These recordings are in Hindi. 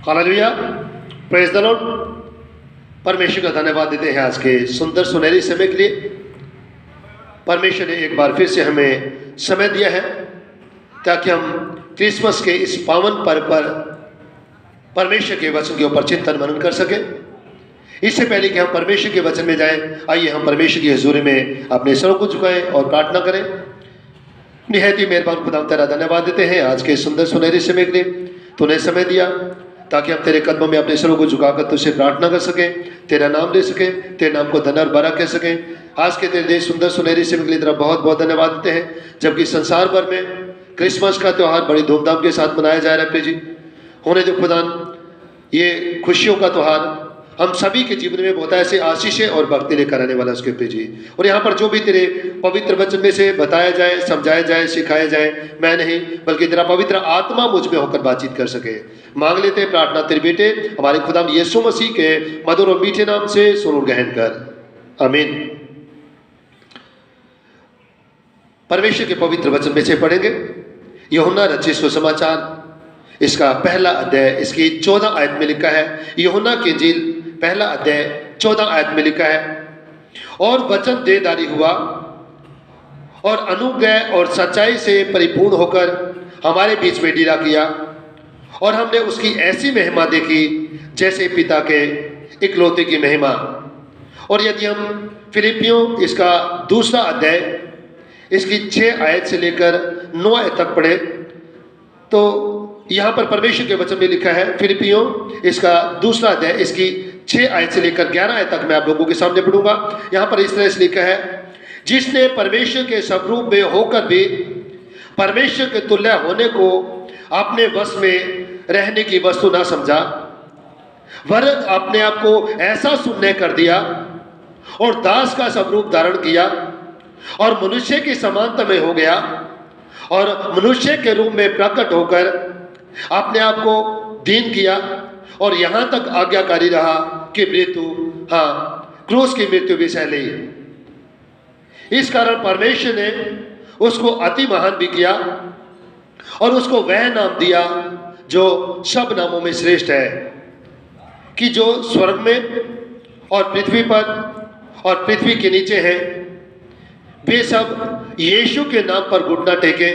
Hallelujah, praise the Lord. परमेश्वर का धन्यवाद देते हैं आज के सुंदर सुनहरी समय के लिए। परमेश्वर ने एक बार फिर से हमें समय दिया है ताकि हम क्रिसमस के इस पावन पर्व पर परमेश्वर के वचन के ऊपर चिंतन मनन कर सकें। इससे पहले कि हम परमेश्वर के वचन में जाएं, आइए हम परमेश्वर की हजूरी में अपने सरों को झुकाएं और प्रार्थना करें। निहायत ही मेहरबान खुदा, तेरा धन्यवाद देते हैं आज के सुंदर सुनहरे समय के लिए। तूने समय दिया ताकि हम तेरे कदमों में अपने सरों को झुकाकर तुझसे प्रार्थना कर सकें, तेरा नाम ले सकें, तेरे नाम को धन और बड़ा कह सकें। आज के तेरे देश सुंदर सुनहरी समय के लिए तेरा बहुत बहुत धन्यवाद देते हैं। जबकि संसार भर में क्रिसमस का त्यौहार बड़ी धूमधाम के साथ मनाया जा रहा है जी। होने दो खुदान, ये खुशियों का त्यौहार हम सभी के जीवन में बहुत ऐसे आशीषें और भक्ति लेकर आने वाला उसके पे जी। और यहाँ पर जो भी तेरे पवित्र वचन में से बताया जाए, समझाया जाए, सिखाया जाए, मैं नहीं बल्कि तेरा पवित्र आत्मा मुझ में होकर बातचीत कर सके, मांग लेते हैं प्रार्थना तेरे बेटे हमारे खुदा यीशु मसीह के मधुर और मीठे नाम से सुन ग्रहण कर, आमीन। परमेश्वर के पवित्र वचन में से पढ़ेंगे यूहन्ना रचित सुसमाचार, इसका पहला अध्याय, इसकी 14 आयत में लिखा है। यूहन्ना की इंजील पहला अध्याय 14 आयत में लिखा है, और वचन देहधारी हुआ और अनुग्रह और सच्चाई से परिपूर्ण होकर हमारे बीच में डेरा किया, और हमने उसकी ऐसी महिमा देखी जैसे पिता के इकलौते की महिमा। और यदि हम फिलिपियों इसका दूसरा अध्याय, इसकी 6 आयत से लेकर 9 आयत तक पढ़े तो यहाँ पर परमेश्वर के वचन में लिखा है। फिलिपियों इसका दूसरा अध्याय, इसकी 6 आयत से लेकर 11 आयत तक मैं आप लोगों के सामने पढ़ूंगा। यहाँ पर इस तरह से लिखा है, जिसने परमेश्वर के स्वरूप में होकर भी परमेश्वर के तुल्य होने को अपने वश में रहने की वस्तु ना समझा, वरन अपने आप को ऐसा शून्य कर दिया और दास का स्वरूप धारण किया और मनुष्य की समानता में हो गया, और मनुष्य के रूप में प्रकट होकर अपने आप को दीन किया और यहाँ तक आज्ञाकारी रहा कि मृत्यु, हाँ क्रूस की मृत्यु भी सह ली। इस कारण परमेश्वर ने उसको अति महान भी किया और उसको वह नाम दिया जो सब नामों में श्रेष्ठ है, कि जो स्वर्ग में और पृथ्वी पर और पृथ्वी के नीचे है, वे सब यीशु के नाम पर घुटना टेके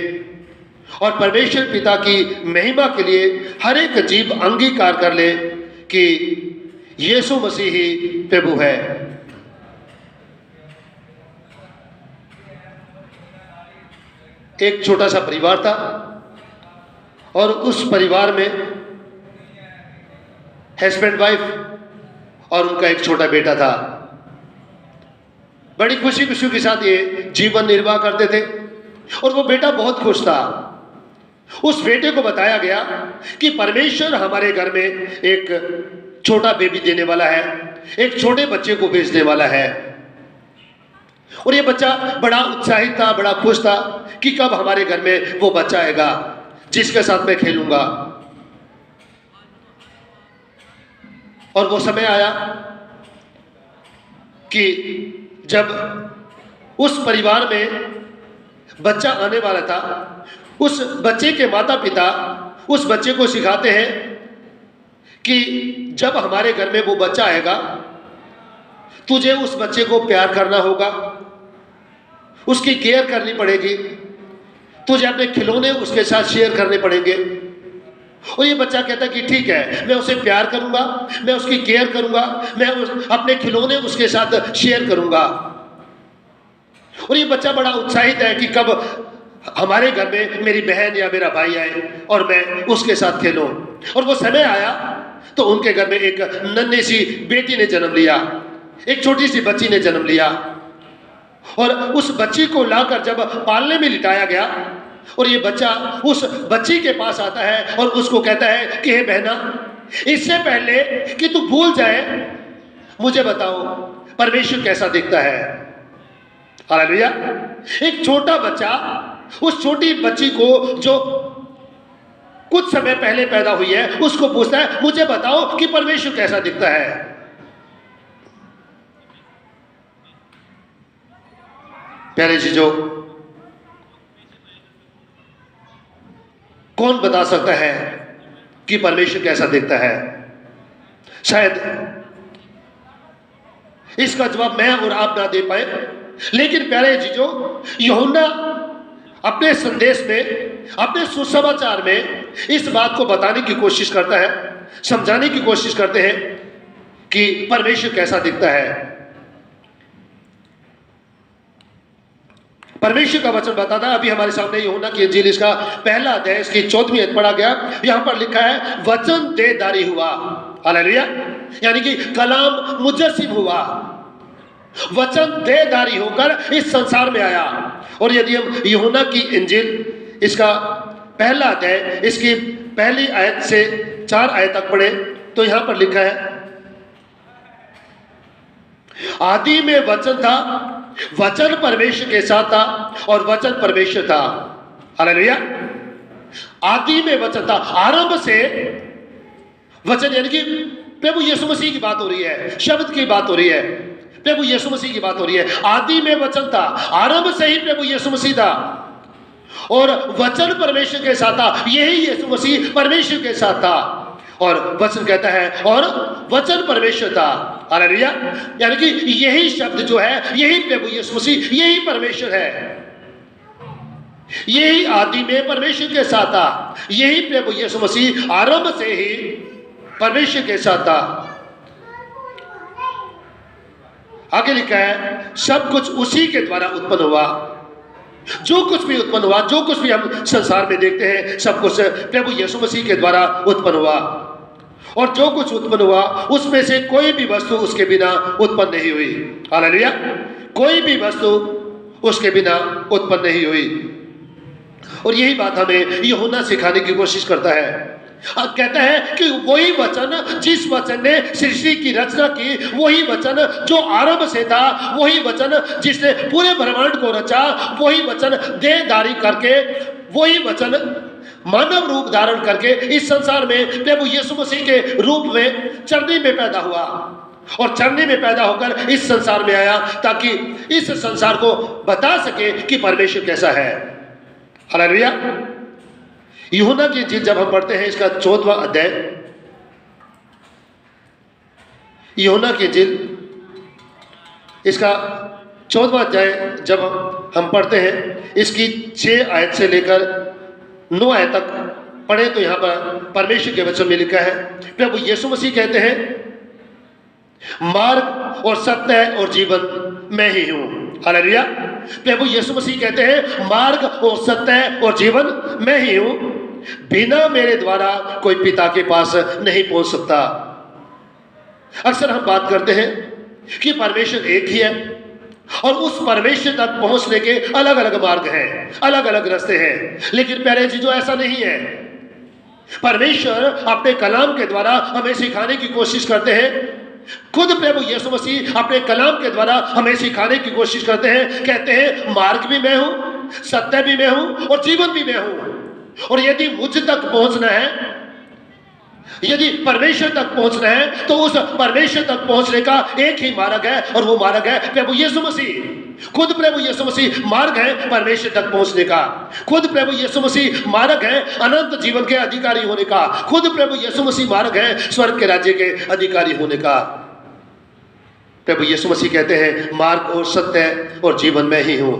और परमेश्वर पिता की महिमा के लिए हर एक जीव अंगीकार कर ले कि यीशु मसीह ही प्रभु है। एक छोटा सा परिवार था और उस परिवार में हस्बैंड वाइफ और उनका एक छोटा बेटा था। बड़ी खुशी खुशी के साथ ये जीवन निर्वाह करते थे और वो बेटा बहुत खुश था। उस बेटे को बताया गया कि परमेश्वर हमारे घर में एक छोटा बेबी देने वाला है, एक छोटे बच्चे को भेजने वाला है। और ये बच्चा बड़ा उत्साहित था, बड़ा खुश था कि कब हमारे घर में वो बच्चा आएगा जिसके साथ मैं खेलूंगा। और वो समय आया कि जब उस परिवार में बच्चा आने वाला था, उस बच्चे के माता पिता उस बच्चे को सिखाते हैं कि जब हमारे घर में वो बच्चा आएगा तुझे उस बच्चे को प्यार करना होगा, उसकी केयर करनी पड़ेगी, तुझे अपने खिलौने उसके साथ शेयर करने पड़ेंगे। और ये बच्चा कहता कि ठीक है, मैं उसे प्यार करूंगा, मैं उसकी केयर करूंगा, मैं अपने खिलौने उसके साथ शेयर करूंगा। और ये बच्चा बड़ा उत्साहित है कि कब हमारे घर में मेरी बहन या मेरा भाई आए और मैं उसके साथ खेलूं। और वो समय आया तो उनके घर में एक नन्ही सी बेटी ने जन्म लिया, एक छोटी सी बच्ची ने जन्म लिया। और उस बच्ची को लाकर जब पालने में लिटाया गया और ये बच्चा उस बच्ची के पास आता है और उसको कहता है कि हे बहना, इससे पहले कि तू भूल जाए मुझे बताओ परमेश्वर कैसा दिखता है। हालेलुया। एक छोटा बच्चा उस छोटी बच्ची को जो कुछ समय पहले पैदा हुई है उसको पूछता है, मुझे बताओ कि परमेश्वर कैसा दिखता है। प्यारे चीजों, कौन बता सकता है कि परमेश्वर कैसा दिखता है? शायद इसका जवाब मैं और आप ना दे पाए, लेकिन प्यारे जीजो, यूहन्ना अपने संदेश में, अपने सुसमाचार में इस बात को बताने की कोशिश करता है, समझाने की कोशिश करते हैं कि परमेश्वर कैसा दिखता है। परमेश्वर का वचन बताता है, अभी हमारे सामने यूहन्ना की इंजील इसका पहला अध्याय इसकी 14वीं आयत पढ़ा गया। यहां पर लिखा है वचन देहधारी हुआ, हालेलुया, यानी कि कलाम मुजस्सिम हुआ, वचन देहधारी होकर इस संसार में आया। और यदि हम यूहन्ना की इंजील इसका पहला अध्याय इसकी पहली आयत से 4 आयत तक पढ़े तो यहां पर लिखा है आदि में वचन था, वचन परमेश्वर के साथ था और वचन परमेश्वर था, हालेलुया। आदि में वचन था, आरंभ से वचन, यानी कि प्रभु यीशु मसीह की बात हो रही है, शब्द की बात हो रही है, प्रभु यीशु मसीह की बात हो रही है। आदि में वचन था, आरंभ से ही प्रभु यीशु मसीह था और वचन परमेश्वर के साथ था, यही यीशु मसीह परमेश्वर के साथ था। और वचन कहता है और वचन परमेश्वर था, हालेलुया, यानी कि यही शब्द जो है, यही प्रभु यीशु मसीह, यही परमेश्वर है, यही आदि में परमेश्वर के साथ था, यही प्रभु यीशु मसीह आरंभ से ही परमेश्वर के साथ था। आगे लिखा है सब कुछ उसी के द्वारा उत्पन्न हुआ, जो कुछ भी उत्पन्न हुआ, जो कुछ भी हम संसार में देखते हैं, सब कुछ प्रभु यीशु मसीह के द्वारा उत्पन्न हुआ। और जो कुछ उत्पन्न हुआ उसमें से कोई भी वस्तु उसके बिना उत्पन्न नहीं हुई, हालेलुया, कोई भी वस्तु उसके बिना उत्पन्न नहीं हुई। और यही बात हमें यूहन्ना सिखाने की कोशिश करता है। कहता है कि वही वचन, जिस वचन ने सृष्टि की रचना की, वही वचन जो आरंभ से था, वही वचन जिसने पूरे ब्रह्मांड को रचा, वही वचन देहधारी करके, वही वचन मानव रूप धारण करके इस संसार में प्रभु यीशु मसीह के रूप में चरनी में पैदा हुआ और चरनी में पैदा होकर इस संसार में आया ताकि इस संसार को बता सके कि परमेश्वर कैसा है, हालेलुया। यूहन्ना की इंजील जब हम पढ़ते हैं इसका 14वां अध्याय, यूहन्ना की इंजील इसका 14वां अध्याय जब हम पढ़ते हैं, इसकी 6 आयत से लेकर 9 आयत तक पढ़े तो यहाँ पर परमेश्वर के वचन में लिखा है, प्रभु यीशु मसीह कहते हैं मार्ग और सत्य और जीवन मैं ही हूँ, हालेलुया। प्रभु यीशु मसीह कहते हैं मार्ग और सत्य और जीवन मैं ही हूँ, बिना मेरे द्वारा कोई पिता के पास नहीं पहुंच सकता। अक्सर हम बात करते हैं कि परमेश्वर एक ही है और उस परमेश्वर तक पहुंचने के अलग अलग मार्ग हैं, अलग अलग रास्ते हैं, लेकिन प्यारे जी जो ऐसा नहीं है। परमेश्वर अपने कलाम के द्वारा हमें सिखाने की कोशिश करते हैं, खुद प्रभु यीशु मसीह अपने कलाम के द्वारा हमें सिखाने की कोशिश करते हैं। कहते हैं मार्ग भी मैं हूं, सत्य भी मैं हूं और जीवन भी मैं हूं। और यदि मुझ तक पहुंचना है, यदि परमेश्वर तक पहुंचना है, तो उस परमेश्वर तक पहुंचने का एक ही मार्ग है और वो मार्ग है प्रभु यीशु मसीह। खुद प्रभु यीशु मसीह मार्ग है परमेश्वर तक पहुंचने का, खुद प्रभु यीशु मसीह मार्ग है अनंत जीवन के अधिकारी होने का, खुद प्रभु यीशु मसीह मार्ग है स्वर्ग के राज्य के अधिकारी होने का। प्रभु यीशु मसीह कहते हैं मार्ग और सत्य और जीवन मैं ही हूं,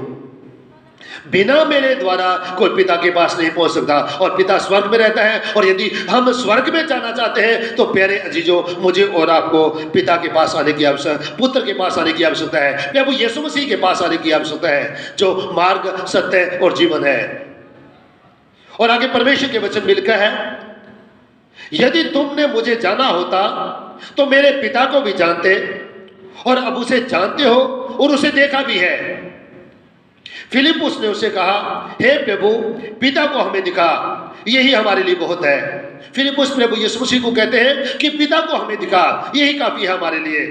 बिना मेरे द्वारा कोई पिता के पास नहीं पहुंच सकता। और पिता स्वर्ग में रहता है और यदि हम स्वर्ग में जाना चाहते हैं तो प्यारे अजीजों, मुझे और आपको पिता के पास आने की आवश्यकता, पुत्र के पास आने की आवश्यकता है, प्रभु यीशु मसीह के पास आने की आवश्यकता है जो मार्ग सत्य और जीवन है। और आगे परमेश्वर के वचन में लिखा है यदि तुमने मुझे जाना होता तो मेरे पिता को भी जानते और अब उसे जानते हो और उसे देखा भी है। फिलिपुस ने उसे कहा हे प्रभु पिता को हमें दिखा, यही हमारे लिए बहुत है। फिलिपुस प्रभु यीशु मसीह को कहते हैं कि पिता को हमें दिखा, यही काफी है हमारे लिए।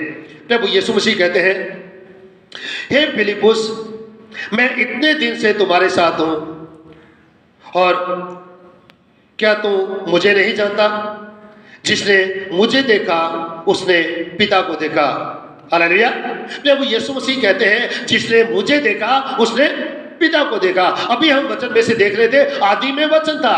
प्रभु यीशु मसीह कहते हैं हे फिलिपुस मैं इतने दिन से तुम्हारे साथ हूं और क्या तू मुझे नहीं जानता? जिसने मुझे देखा उसने पिता को देखा, हालेलुया। प्रभु यीशु मसीह कहते हैं जिसने मुझे देखा उसने पिता को देखा। अभी हम वचन में से देख रहे थे, आदि में वचन था,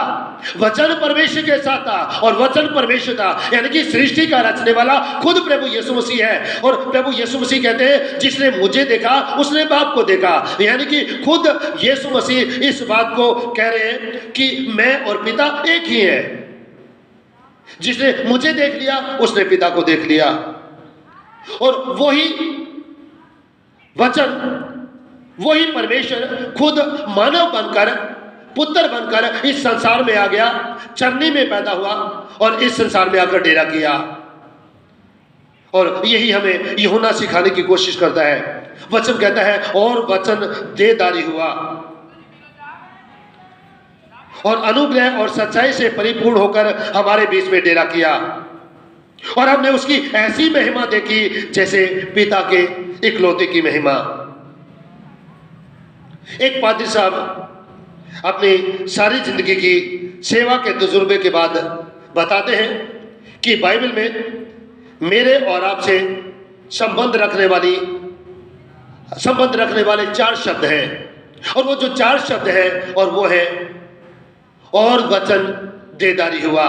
वचन परमेश्वर के साथ था और वचन परमेश्वर था, यानी कि सृष्टि का रचने वाला खुद प्रभु यीशु मसीह है। और प्रभु यीशु मसीह कहते हैं, जिसने मुझे देखा उसने बाप को देखा, यानी कि खुद यीशु मसीह इस बात को कह रहे हैं कि मैं और पिता एक ही है। जिसने मुझे देख लिया उसने पिता को देख लिया। और वही वचन, वही परमेश्वर खुद मानव बनकर, पुत्र बनकर इस संसार में आ गया, चरनी में पैदा हुआ और इस संसार में आकर डेरा किया। और यही हमें यूहन्ना सिखाने की कोशिश करता है। वचन कहता है, और वचन देहधारी हुआ और अनुग्रह और सच्चाई से परिपूर्ण होकर हमारे बीच में डेरा किया। और हमने उसकी ऐसी महिमा देखी जैसे पिता के इकलौते की महिमा। एक पादरी साहब अपनी सारी जिंदगी की सेवा के तजुर्बे के बाद बताते हैं कि बाइबल में मेरे और आपसे संबंध रखने वाले 4 शब्द हैं। और वो जो 4 शब्द हैं और वो है, और वचन देहधारी हुआ।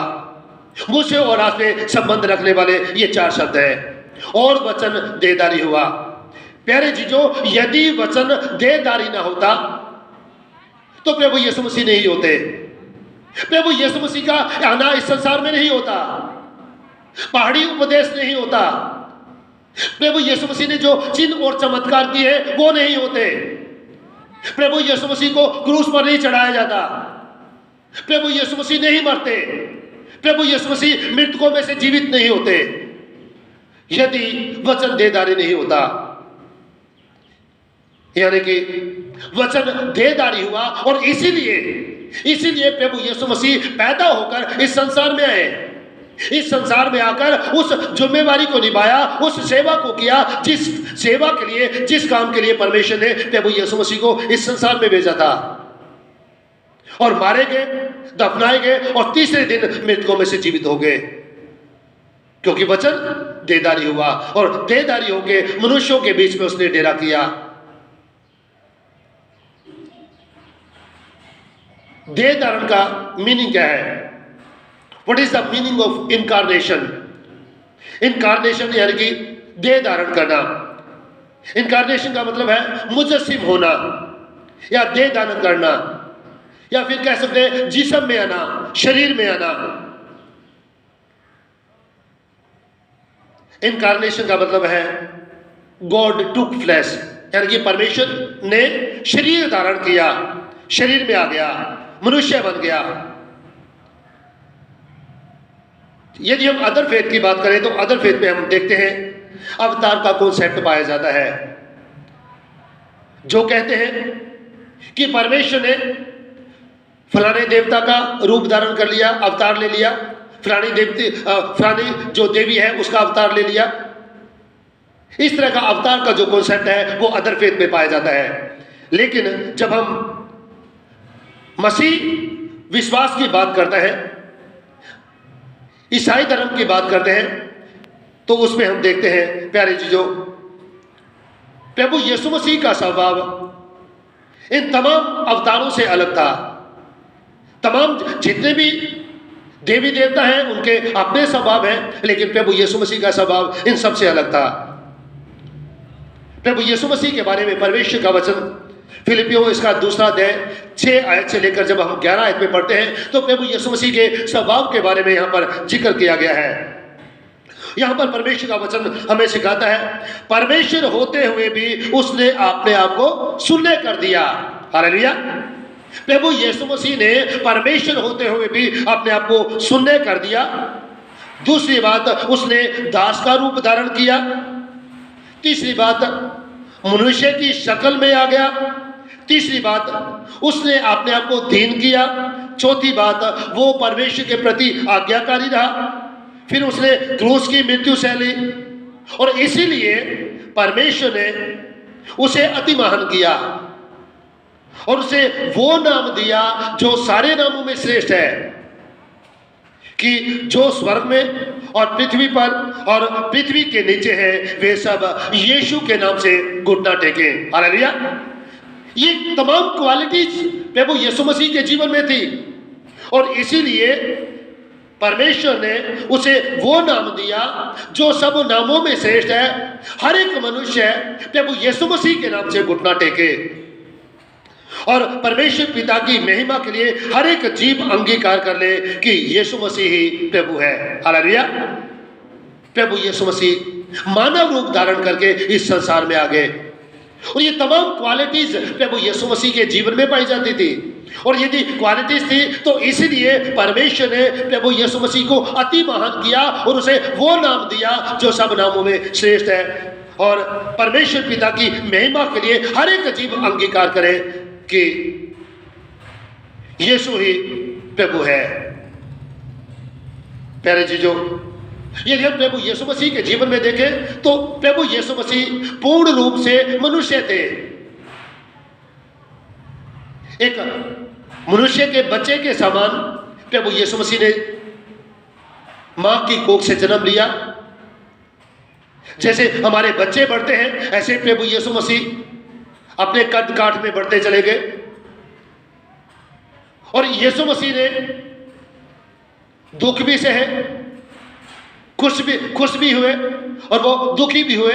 मुझसे और आपसे संबंध रखने वाले ये 4 शब्द हैं, और वचन देहधारी हुआ। प्यारे जीजो, यदि वचन देहधारी ना होता तो प्रभु यीशु मसीह नहीं होते। प्रभु यीशु मसीह का आना इस संसार में नहीं होता, पहाड़ी उपदेश नहीं होता, प्रभु यीशु मसीह ने जो चिन्ह और चमत्कार किए वो नहीं होते, प्रभु यीशु मसीह को क्रूस पर नहीं चढ़ाया जाता, प्रभु यीशु मसीह नहीं मरते, प्रभु यीशु मसीह मृतकों में से जीवित नहीं होते यदि वचन देहधारी नहीं होता। यानी कि वचन देहधारी हुआ और इसीलिए प्रभु यीशु मसीह पैदा होकर इस संसार में आए। इस संसार में आकर उस जिम्मेवारी को निभाया, उस सेवा को किया, जिस सेवा के लिए, जिस काम के लिए परमेश्वर ने प्रभु यीशु मसीह को इस संसार में भेजा था। और मारे गए, दफनाए गए और तीसरे दिन मृतकों में से जीवित हो गए, क्योंकि वचन देहधारी हुआ और देहधारी होकर मनुष्यों के बीच में उसने डेरा किया। देह धारण का मीनिंग क्या है? What is the meaning of incarnation? Incarnation यानी कि देह धारण करना। इनकारनेशन का मतलब है मुजस्सिम होना या देह धारण करना, या फिर कह सकते हैं जिस्म में आना, शरीर में आना। इनकारनेशन का मतलब है गॉड टुक फ्लैश, यानी कि परमेश्वर ने शरीर धारण किया, शरीर में आ गया, मनुष्य बन गया। यदि हम अदर फेथ की बात करें तो अदर फेथ में हम देखते हैं अवतार का कॉन्सेप्ट पाया जाता है, जो कहते हैं कि परमेश्वर ने फलाने देवता का रूप धारण कर लिया, अवतार ले लिया, फलानी जो देवी है उसका अवतार ले लिया। इस तरह का अवतार का जो कॉन्सेप्ट है वो अदर फेथ में पाया जाता है। लेकिन जब हम मसीह विश्वास की बात करते हैं, ईसाई धर्म की बात करते हैं, तो उसमें हम देखते हैं प्यारे चीजों, प्रभु यीशु मसीह का स्वभाव इन तमाम अवतारों से अलग था। तमाम जितने भी देवी देवता हैं उनके अपने स्वभाव हैं, लेकिन प्रभु यीशु मसीह का स्वभाव इन सबसे अलग था। प्रभु यीशु मसीह के बारे में परमेश्वर का वचन फिलिपियों इसका 2 अध्याय 6 आयत से लेकर जब हम 11 आयत में पढ़ते हैं तो प्रभु यीशु मसीह के स्वभाव के बारे में यहाँ पर जिक्र किया गया है। यहाँ पर परमेश्वर का वचन हमें सिखाता है, परमेश्वर होते हुए भी उसने अपने आप को शून्य कर दिया। हालेलुया। प्रभु यीशु मसीह ने परमेश्वर होते हुए भी अपने आप को शून्य कर दिया। दूसरी बात, उसने दास का रूप धारण किया। तीसरी बात, मनुष्य की शक्ल में आ गया। तीसरी बात, उसने अपने आप को दीन किया। चौथी बात, वो परमेश्वर के प्रति आज्ञाकारी रहा। फिर उसने क्रूस की मृत्यु सह ली और इसीलिए परमेश्वर ने उसे अति महान किया और उसे वो नाम दिया जो सारे नामों में श्रेष्ठ है, कि जो स्वर्ग में और पृथ्वी पर और पृथ्वी के नीचे है वे सब यीशु के नाम से घुटना टेकें। हालेलुया। ये तमाम क्वालिटीज प्रभु यीशु मसीह के जीवन में थी और इसीलिए परमेश्वर ने उसे वो नाम दिया जो सब नामों में श्रेष्ठ है। हर एक मनुष्य प्रभु यीशु मसीह के नाम से घुटना टेके और परमेश्वर पिता की महिमा के लिए हर एक जीव अंगीकार कर ले कि यीशु मसीह ही प्रभु है। हालेलुया। प्रभु यीशु मसीह मानव रूप धारण करके इस संसार में आ गए और ये तमाम क्वालिटीज प्रभु यीशु मसीह के जीवन में पाई जाती थी और यदि क्वालिटीज थी तो इसलिए परमेश्वर ने प्रभु यीशु मसीह को अति महान किया और उसे वो नाम दिया जो सब नामों में श्रेष्ठ है और परमेश्वर पिता की महिमा के लिए हर एक जीव अंगीकार करे कि यीशु ही प्रभु है। प्यारे चीजों, यदि हम प्रभु यीशु मसीह के जीवन में देखें तो प्रभु यीशु मसीह पूर्ण रूप से मनुष्य थे। एक मनुष्य के बच्चे के समान प्रभु यीशु मसीह ने मां की कोख से जन्म लिया। जैसे हमारे बच्चे बढ़ते हैं ऐसे प्रभु यीशु मसीह अपने कद काठ में बढ़ते चले गए और यीशु मसीह ने दुख भी सहे, खुश भी हुए और वो दुखी भी हुए।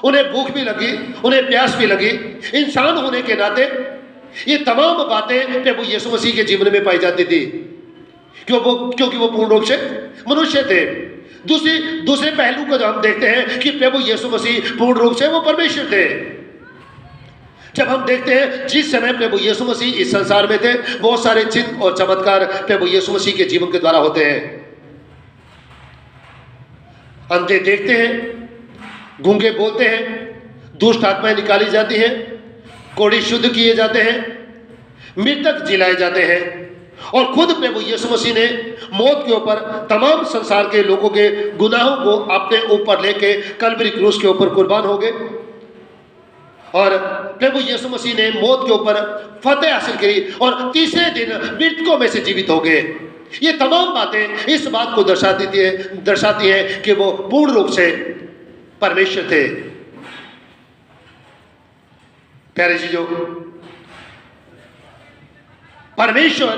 उन्हें भूख भी लगी, उन्हें प्यास भी लगी। इंसान होने के नाते ये तमाम बातें प्रभु यीशु मसीह के जीवन में पाई जाती थी क्योंकि वो पूर्ण रूप से मनुष्य थे। दूसरे पहलू को जो हम देखते हैं कि प्रभु यीशु मसीह पूर्ण रूप से वो परमेश्वर थे। जब हम देखते हैं जिस समय प्रभु यीशु मसीह इस संसार में थे बहुत सारे चिन्ह और चमत्कार प्रभु यीशु मसीह के जीवन के द्वारा होते हैं। अंधे देखते हैं, गूंगे बोलते हैं, दुष्ट आत्माएं निकाली जाती हैं, कोढ़ी शुद्ध किए जाते हैं, मृतक जिलाए जाते हैं और खुद प्रभु यीशु मसीह ने मौत के ऊपर तमाम संसार के लोगों के गुनाहों को अपने ऊपर लेके कल्वरी क्रूस के ऊपर कुर्बान हो गए और प्रभु यीशु मसीह ने मौत के ऊपर फतेह हासिल करी और तीसरे दिन मृतकों में से जीवित हो गए। ये तमाम बातें इस बात को दर्शाती है कि वो पूर्ण रूप से परमेश्वर थे। प्यारे चीजों, परमेश्वर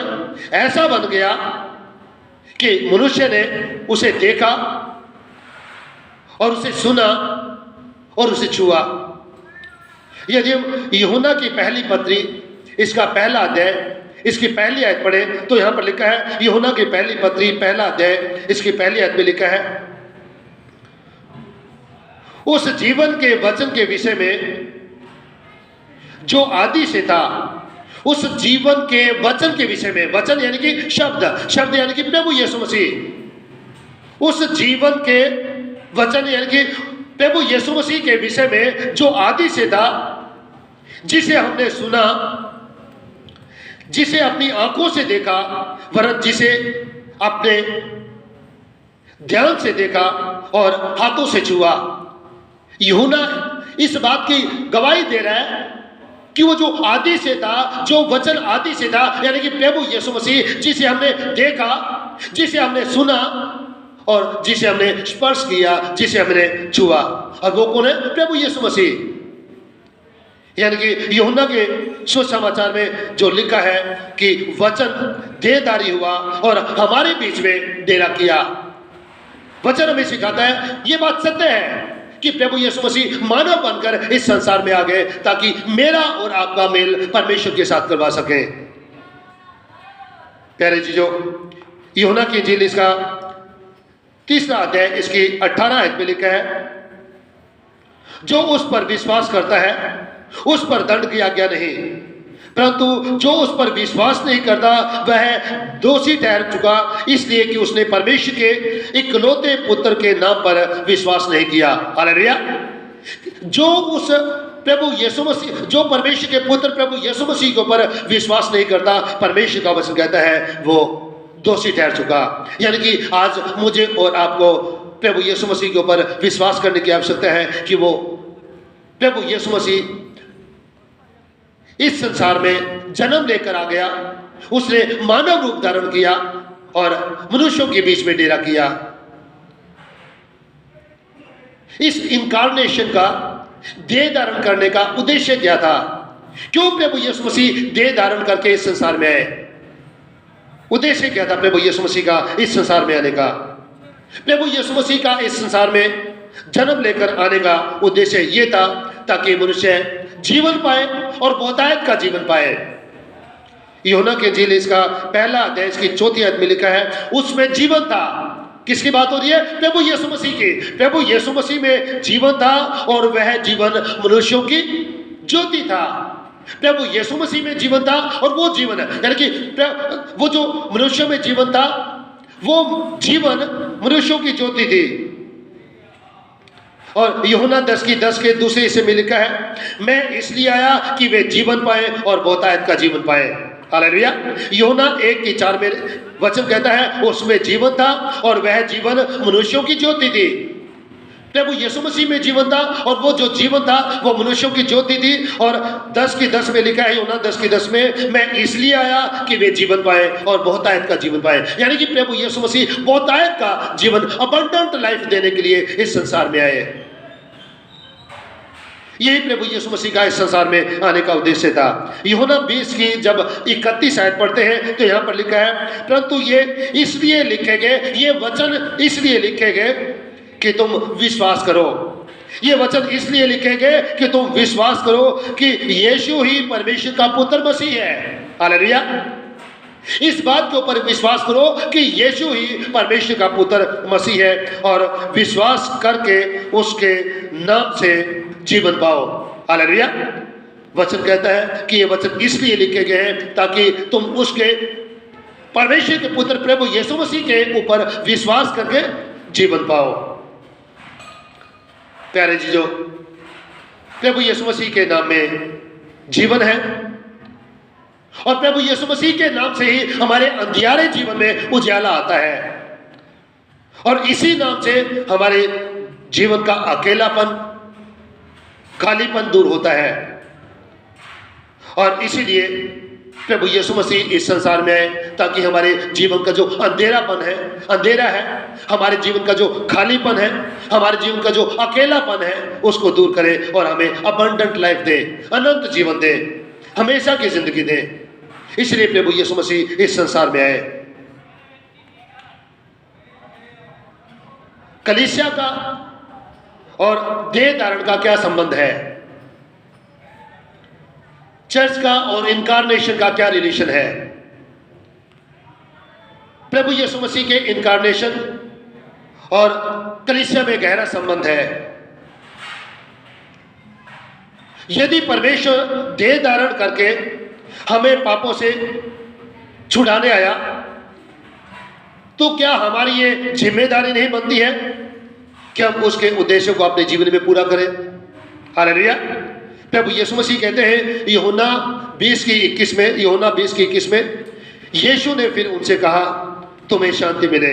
ऐसा बन गया कि मनुष्य ने उसे देखा और उसे सुना और उसे छुआ। यदि हम यूहन्ना की पहली पत्री इसका पहला अध्याय इसकी पहली आयत पढ़े तो यहां पर लिखा है, यूहन्ना की पहली पत्री पहला अध्याय इसकी पहली आयत में लिखा है, उस जीवन के वचन के विषय में जो आदि से था, उस जीवन के वचन के विषय में, वचन यानी कि शब्द यानी कि प्रभु यीशु मसीह, उस जीवन के वचन यानी कि प्रभु यीशु मसीह के विषय में जो आदि से था, जिसे हमने सुना, जिसे अपनी आंखों से देखा, वरन जिसे अपने ध्यान से देखा और हाथों से छुआ। यूहन्ना इस बात की गवाही दे रहा है कि वो जो आदि से था, जो वचन आदि से था, यानी कि प्रभु यीशु मसीह, जिसे हमने देखा, जिसे हमने सुना और जिसे हमने स्पर्श किया, जिसे हमने छुआ, और वो कौन है? प्रभु यीशु मसीह। यानी कि यूहन्ना के सुसमाचार में जो लिखा है कि वचन देहधारी हुआ और हमारे बीच में डेरा किया। वचन हमें सिखाता है, ये बात सत्य है कि प्रभु यीशु मसीह मानव बनकर इस संसार में आ गए ताकि मेरा और आपका मेल परमेश्वर के साथ करवा सके। प्यारे चीजों, यूहन्ना की इंजील इसका तीसरा अध्याय इसकी 18 आयत में लिखा है, जो उस पर विश्वास करता है उस पर दंड की आज्ञा नहीं, परंतु जो उस पर विश्वास नहीं करता वह दोषी ठहर चुका, इसलिए कि उसने परमेश्वर के इकलौते पुत्र के नाम पर विश्वास नहीं किया। हालेलुया। जो उस प्रभु यीशु मसीह, जो परमेश्वर के पुत्र प्रभु यीशु मसीह के ऊपर विश्वास नहीं करता, परमेश्वर का वचन कहता है वो दोषी ठहर चुका। यानी कि आज मुझे और आपको प्रभु यीशु मसीह के ऊपर विश्वास करने की आवश्यकता है कि वो प्रभु यीशु मसीह इस संसार में जन्म लेकर आ गया, उसने मानव रूप धारण किया और मनुष्यों के बीच में डेरा किया। इस इनकारनेशन का, देह धारण करने का उद्देश्य क्या था? क्यों प्रभु यीशु मसीह देह धारण करके इस संसार में आए? उद्देश्य क्या था प्रभु यीशु मसीह का इस संसार में आने का? प्रभु यीशु मसीह का इस संसार में जन्म लेकर आने का उद्देश्य ये था ताकि मनुष्य जीवन पाए और बहुतायत का जीवन पाए। यूहन्ना के इंजील इसका पहला अध्याय इसकी 4वीं आयत में लिखा है, उसमें जीवन था। किसकी बात हो रही है? प्रभु यीशु मसीह की। प्रभु यीशु मसीह में जीवन था और वह जीवन मनुष्यों की ज्योति था। प्रभु यीशु मसीह में जीवन था और वो जीवन है, यानी कि वो जो मनुष्यों में जीवन था वो जीवन मनुष्यों की ज्योति थी। और यूहन्ना 10 के दूसरे हिस्से में लिखा है, मैं इसलिए आया कि वे जीवन पाए और बहुतायत का जीवन पाए। हालेलुया। यूहन्ना 1:4 में वचन कहता है, उसमें जीवन था और वह जीवन मनुष्यों की ज्योति थी। प्रभु यीशु मसीह में जीवन था और वो जो जीवन था वो मनुष्यों की ज्योति थी। और 10:10 में लिखा है, यूहन्ना 10:10 में, मैं इसलिए आया कि वे जीवन पाए और बहुतायत का जीवन पाए। यानी कि प्रभु यीशु मसीह बहुतायत का जीवन, अबंडेंट लाइफ देने के लिए इस संसार में आए। यही प्रभु यीशु मसीह का इस संसार में आने का उद्देश्य था। यूहन्ना 20 की जब 31 आयत पढ़ते हैं तो यहाँ पर लिखा है, परंतु ये इसलिए लिखे गए, ये वचन इसलिए लिखे गए कि तुम विश्वास करो। ये वचन इसलिए लिखे गए कि तुम विश्वास करो कि यीशु ही परमेश्वर का पुत्र मसीह है। हालेलुया। इस बात के ऊपर विश्वास करो कि यीशु ही परमेश्वर का पुत्र मसीह है और विश्वास करके उसके नाम से जीवन पाओ। हालेलुया। वचन कहता है कि ये वचन इसलिए लिखे गए हैं ताकि तुम उसके परमेश्वर के पुत्र प्रभु यीशु मसीह के ऊपर विश्वास करके जीवन पाओ। प्यारे जीजों, प्रभु यीशु मसीह के नाम में जीवन है और प्रभु यीशु मसीह के नाम से ही हमारे अंधियारे जीवन में उजाला आता है और इसी नाम से हमारे जीवन का अकेलापन, खालीपन दूर होता है। और इसीलिए प्रभु यीशु मसीह इस संसार में आए ताकि हमारे जीवन का जो अंधेरा है, हमारे जीवन का जो खालीपन है, हमारे जीवन का जो अकेलापन है उसको दूर करे और हमें अबंडेंट लाइफ दे, अनंत जीवन दे, हमेशा की जिंदगी दे। इसलिए प्रभु यीशु मसीह इस संसार में आए। कलीसिया का और देह धारण का क्या संबंध है? चर्च का और इनकारनेशन का क्या रिलेशन है? प्रभु यीशु मसीह के इनकारनेशन और कलीसिया में गहरा संबंध है। यदि परमेश्वर देह धारण करके हमें पापों से छुड़ाने आया तो क्या हमारी ये जिम्मेदारी नहीं बनती है कि हम उसके उद्देश्य को अपने जीवन में पूरा करें? हालेलुया। प्रभु यीशु मसीह कहते हैं यूहन्ना 20:21 में, यीशु ने फिर उनसे कहा, तुम्हें शांति मिले।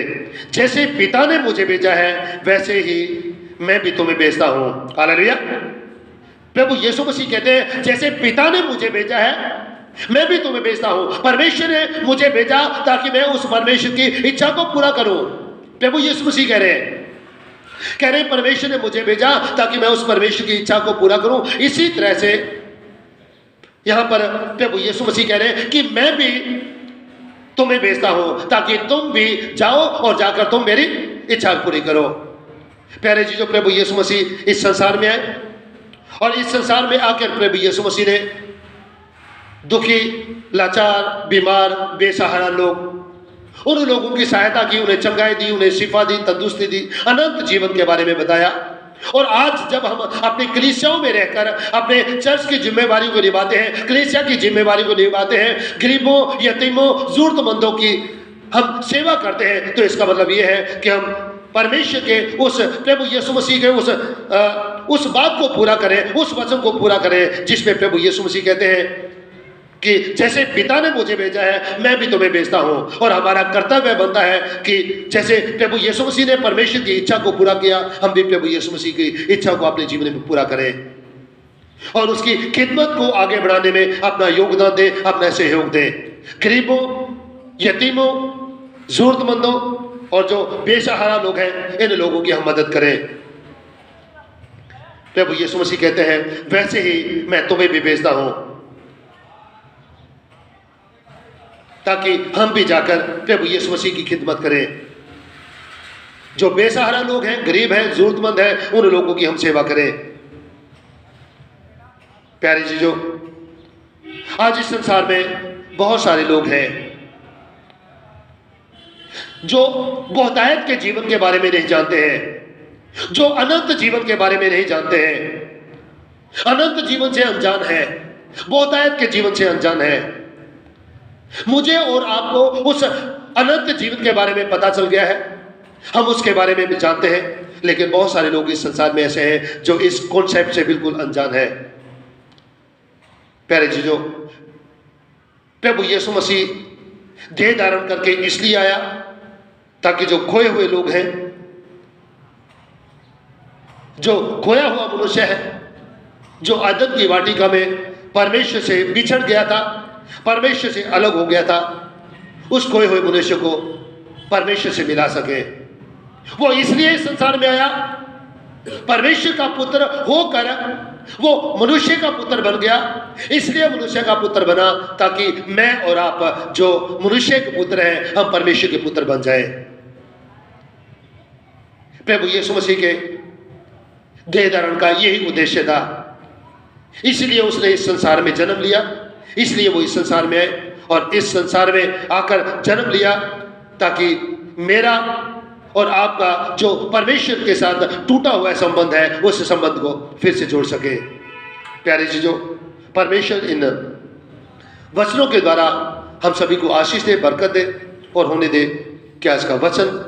जैसे पिता ने मुझे भेजा है वैसे ही मैं भी तुम्हें भेजता हूं। हालेलुया। प्रभु यीशु मसीह कहते हैं जैसे पिता ने मुझे भेजा है मैं भी तुम्हें भेजता हूं। परमेश्वर ने मुझे भेजा ताकि मैं उस परमेश्वर की इच्छा को पूरा करूं। प्रभु यीशु मसीह कह रहे हैं परमेश्वर ने मुझे भेजा ताकि मैं उस परमेश्वर की इच्छा को पूरा करूं। इसी तरह से यहां पर प्रभु यीशु मसीह कह रहे हैं कि मैं भी तुम्हें भेजता हूं ताकि तुम भी जाओ और जाकर तुम मेरी इच्छा पूरी करो। प्यारे जी, जो प्रभु यीशु मसीह इस संसार में आए और इस संसार में आकर प्रभु यीशु मसीह ने दुखी, लाचार, बीमार, बेसहारा लोग, उन लोगों की सहायता की, उन्हें चंगाई दी, उन्हें शिफा दी, तंदुरुस्ती दी, अनंत जीवन के बारे में बताया। और आज जब हम अपनी कलीसियाओं में रहकर अपने चर्च की जिम्मेवारी को निभाते हैं, कलीसिया की जिम्मेवारी को निभाते हैं, गरीबों, यतीमों, जरूरतमंदों की हम सेवा करते हैं, तो इसका मतलब ये है कि हम परमेश्वर के उस प्रभु यीशु मसीह के उस बात को पूरा करें, उस वचन को पूरा करें जिसमें प्रभु यीशु मसीह कहते हैं कि जैसे पिता ने मुझे भेजा है मैं भी तुम्हें भेजता हूं। और हमारा कर्तव्य बनता है कि जैसे प्रभु यीशु मसीह ने परमेश्वर की इच्छा को पूरा किया, हम भी प्रभु यीशु मसीह की इच्छा को अपने जीवन में पूरा करें और उसकी खिदमत को आगे बढ़ाने में अपना योगदान दें, अपना सहयोग दें। गरीबों, यतीमों, जरूरतमंदों और जो बेसहारा लोग हैं, इन लोगों की हम मदद करें। प्रभु यीशु मसीह कहते हैं वैसे ही मैं तुम्हें भी भेजता हूं। ताकि हम भी जाकर प्रभु यीशु मसीह की खिदमत करें। जो बेसहारा लोग हैं, गरीब हैं, जरूरतमंद हैं, उन लोगों की हम सेवा करें। प्यारे चीजों, आज इस संसार में बहुत सारे लोग हैं जो बहुतायत के जीवन के बारे में नहीं जानते हैं, जो अनंत जीवन के बारे में नहीं जानते हैं, अनंत जीवन से अनजान है, बहुतायत के जीवन से अनजान है। मुझे और आपको उस अनंत जीवन के बारे में पता चल गया है, हम उसके बारे में भी जानते हैं, लेकिन बहुत सारे लोग इस संसार में ऐसे हैं जो इस कॉन्सेप्ट से बिल्कुल अनजान है। प्यारे जीजों, प्रभु यीशु मसीह देह धारण करके इसलिए आया ताकि जो खोए हुए लोग हैं, जो खोया हुआ मनुष्य है, जो आदम की वाटिका में परमेश्वर से बिछड़ गया था, परमेश्वर से अलग हो गया था, उस खोए हुए मनुष्य को परमेश्वर से मिला सके। वो इसलिए इस संसार में आया, परमेश्वर का पुत्र होकर वो मनुष्य का पुत्र बन गया। इसलिए मनुष्य का पुत्र बना ताकि मैं और आप जो मनुष्य के पुत्र हैं, हम परमेश्वर के पुत्र बन जाएं। प्रभु यीशु मसीह के देह धारण का यही उद्देश्य था। इसलिए उसने इस संसार में जन्म लिया, इसलिए वो इस संसार में आए और इस संसार में आकर जन्म लिया ताकि मेरा और आपका जो परमेश्वर के साथ टूटा हुआ संबंध है, उस संबंध को फिर से जोड़ सके। प्यारे चीजों, परमेश्वर इन वचनों के द्वारा हम सभी को आशीष दे, बरकत दे और होने दे कि आज का वचन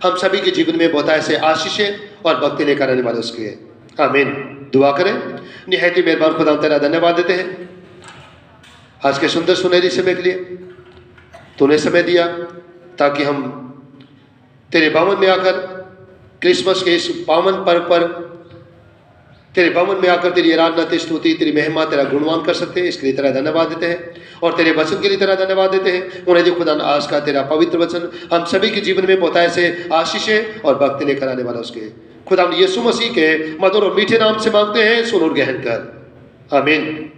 हम सभी के जीवन में बहुत ऐसे आशीषें और भक्ति लेकर आने वाले उसके। आमीन। दुआ करें। निहायत ही मेहरबान खुदा, तेरा धन्यवाद देते हैं आज के सुंदर सुनहरी समय के लिए। तूने समय दिया ताकि हम तेरे भवन में आकर क्रिसमस के इस पावन पर्व पर तेरे भवन में आकर तेरी आराधना, तेरी स्तुति, तेरी महिमा, तेरा गुणगान कर सकते हैं। इसके लिए तेरा धन्यवाद देते हैं और तेरे वचन के लिए तेरा धन्यवाद देते हैं। उन्हें जो खुदा आज का तेरा पवित्र वचन हम सभी के जीवन में बहुत ऐसे आशीषें और भक्ति लेकर आने वाला उसके खुदा यीशु मसीह के मधुर और मीठे नाम से मांगते हैं, सुन और ग्रहण कर। आमीन।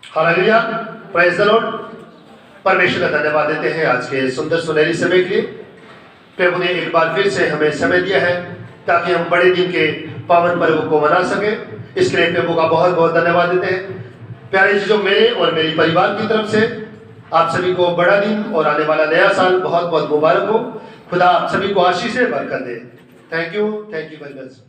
Hallelujah, praise the Lord. परमेश्वर का धन्यवाद देते हैं आज के सुंदर सुनहरी समय के लिए। प्रभु ने एक बार फिर से हमें समय दिया है ताकि हम बड़े दिन के पावन पर्व को मना सके। इसके लिए प्रभु का बहुत बहुत धन्यवाद देते हैं। प्यारे चीजों, मेरे और मेरी परिवार की तरफ से आप सभी को बड़ा दिन और आने वाला नया साल बहुत बहुत मुबारक हो। खुदा आप सभी को आशीष से बरकत दे। Thank you very much.